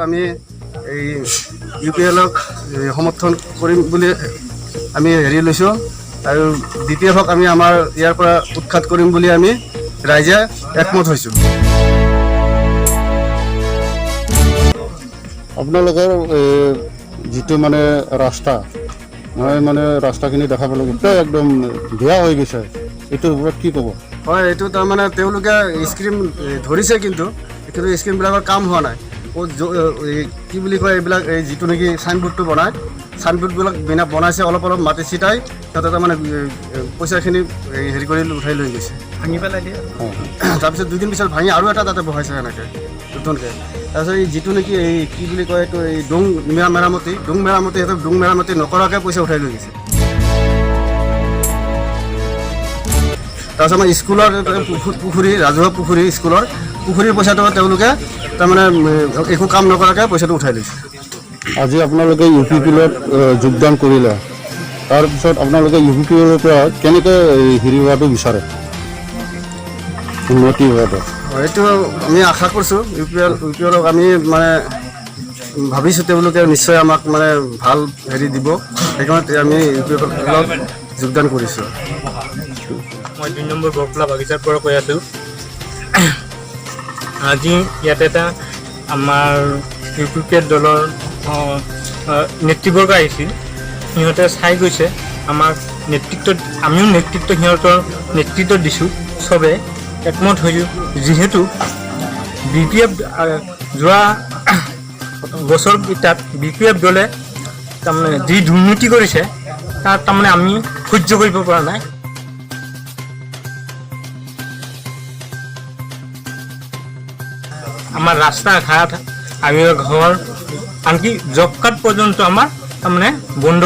আমি এই UPLক সমৰ্থন কৰিম বুলি আমি হেৰি লৈছোঁ আৰু DPFক আমি আমাৰ ইয়াৰ পৰা উৎখাত কৰিম বুলি আমি ৰাইজে একমত হৈছোঁ। আপোনালোকৰ যিটো মানে ৰাস্তা মই মানে ৰাস্তাখিনি দেখা পালোঁ গোটেই একদম বেয়া হৈ গৈছে, এইটোৰ ওপৰত কি ক'ব? হয়, এইটো তাৰমানে তেওঁলোকে স্কিম ধৰিছে কিন্তু স্কিমবিলাকৰ কাম হোৱা নাই। কি বুলি কয় এইবিলাক এই যিটো নেকি চাইনবোৰ্ডটো বনায়, চাইনবোৰ্ডবিলাক বনাইছে অলপ মাটি চিটাই সিহঁতে তাৰমানে পইচাখিনি হেৰি কৰি উঠাই লৈ গৈছে, ভাঙি পেলাই দিয়ে। তাৰপিছত 2 দিন পিছত ভাঙি আৰু এটা তাতে বহাইছে এনেকৈ নতুনকৈ। তাৰপিছত এই যিটো নেকি এই কি বুলি কয় এইটো এই ডুং মেৰামতি সিহঁতক ডুং মেৰামতি নকৰাকৈ পইচা উঠাই লৈ গৈছে। তাৰপিছত আমাৰ স্কুলৰ পুখুৰী ৰাজহুৱা পুখুৰীৰ পইচাটো তেওঁলোকে তাৰমানে একো কাম নকৰাকৈ পইচাটো উঠাই লৈছে। আজি আপোনালোকে UPPLত যোগদান কৰিলে, তাৰপিছত আপোনালোকে UPPLৰ পৰা কেনেকৈ হেৰি হোৱাটো বিচাৰে, উন্নতি হোৱাটো? এইটো আমি আশা কৰিছোঁ UPLক আমি মানে ভাবিছোঁ তেওঁলোকে নিশ্চয় আমাক মানে ভাল হেৰি দিব, সেইকাৰণে আমি UPLক যোগদান কৰিছোঁ। মই 2 নম্বৰ বৰফলা বাগিচাৰ পৰা কৈ আছোঁ। আজি ইয়াতে এটা আমাৰ UPPL দলৰ নেতৃবৰ্গ আহিছিল, সিহঁতে চাই গৈছে আমাক নেতৃত্বত, আমিও সিহঁতৰ নেতৃত্ব দিছোঁ, চবে একমত হৈছোঁ। যিহেতু BPF যোৱা বছৰ কেইটাত BPF দলে তাৰমানে যি দুৰ্নীতি কৰিছে তাত তাৰমানে আমি সহ্য কৰিব পৰা নাই। আমাৰ ৰাস্তা ঘাট আমি ঘৰ আনকি জব কাৰ্ড পৰ্যন্ত আমাৰ তাৰমানে বন্ধ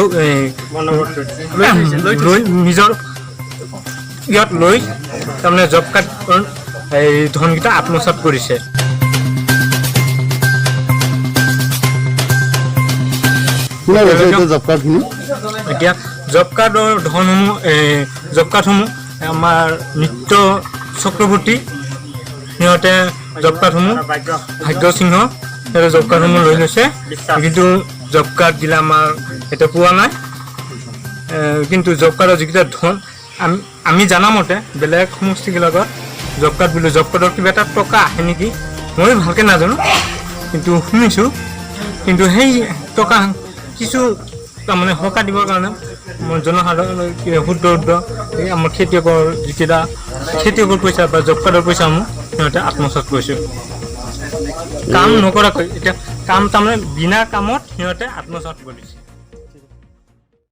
লৈ নিজৰ ইয়াত লৈ তাৰমানে জব কাৰ্ড এই ধনকেইটা আত্মসাৎ কৰিছে। এতিয়া জব কাৰ্ডৰ ধনসমূহ আমাৰ নিত্য চক্ৰৱৰ্তী সিহঁতে জব কাৰ্ডসমূহ ভাগ্য সিংহ সিহঁতে জব কাৰ্ডসমূহ লৈ লৈছে, কিন্তু জব কাৰ্ডগিলা আমাৰ এতিয়া পোৱা নাই। কিন্তু জব কাৰ্ডৰ যিকেইটা ধন আমি জানামতে বেলেগ সমষ্টিবিলাকত জব কাৰ্ডৰ কিবা এটা টকা আহে নেকি, মই ভালকৈ নাজানো, কিন্তু শুনিছোঁ। কিন্তু সেই টকা কিছু তাৰমানে সকাহ দিবৰ কাৰণে মই জনসাধাৰণৰ শুদ্ধ এই আমাৰ খেতিয়কৰ পইচা বা জব কাৰ্ডৰ পইচাসমূহ সিহঁতে আত্মসাৎ কৰিছে। কাম নকৰাকৈ এতিয়া কাম তাৰমানে বিনা কামত সিহঁতে আত্মসাৎ কৰিছে।